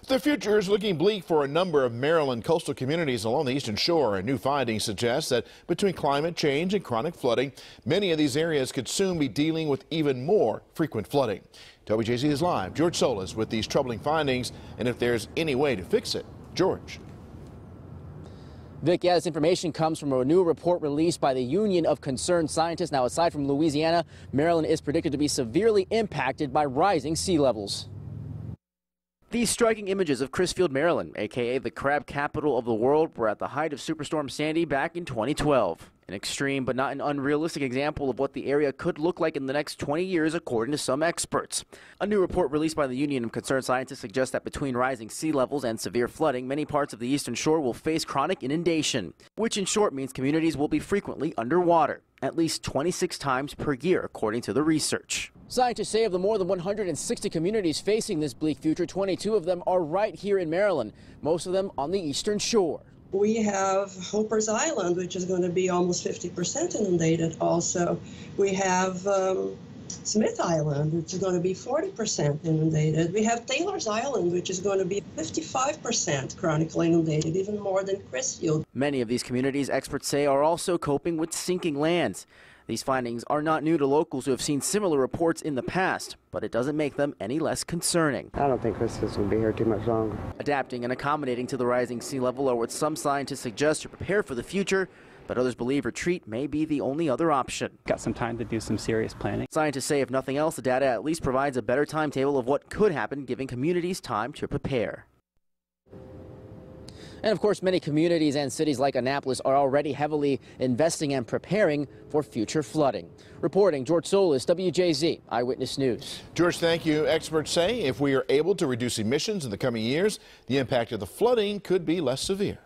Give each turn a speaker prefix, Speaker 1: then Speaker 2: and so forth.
Speaker 1: The future is looking bleak for a number of Maryland coastal communities along the eastern shore. A new finding suggests that between climate change and chronic flooding, many of these areas could soon be dealing with even more frequent flooding. WJZ is live. George Solis with these troubling findings and if there's any way to fix it. George.
Speaker 2: Vic, yeah, this information comes from a new report released by the Union of Concerned Scientists. Now, aside from Louisiana, Maryland is predicted to be severely impacted by rising sea levels. These striking images of Crisfield, Maryland, a.k.a. the crab capital of the world, were at the height of Superstorm Sandy back in 2012. An extreme but not an unrealistic example of what the area could look like in the next 20 years, according to some experts. A new report released by the Union of Concerned Scientists suggests that between rising sea levels and severe flooding, many parts of the eastern shore will face chronic inundation, which in short means communities will be frequently underwater, at least 26 times per year, according to the research. Scientists say of the more than 160 communities facing this bleak future, 22 of them are right here in Maryland, most of them on the eastern shore.
Speaker 3: We have Hopper's Island, which is going to be almost 50% inundated also. We have Smith Island, which is going to be 40% inundated. We have Taylor's Island, which is going to be 55% chronically inundated, even more than Crisfield.
Speaker 2: Many of these communities, experts say, are also coping with sinking lands. These findings are not new to locals who have seen similar reports in the past, but it doesn't make them any less concerning.
Speaker 4: I don't think Christmas will be here too much longer.
Speaker 2: Adapting and accommodating to the rising sea level are what some scientists suggest to prepare for the future, but others believe retreat may be the only other option.
Speaker 5: Got some time to do some serious planning.
Speaker 2: Scientists say if nothing else, the data at least provides a better timetable of what could happen, giving communities time to prepare. And of course, many communities and cities like Annapolis are already heavily investing and preparing for future flooding. Reporting, George Solis, WJZ Eyewitness News.
Speaker 1: George, thank you. Experts say if we are able to reduce emissions in the coming years, the impact of the flooding could be less severe.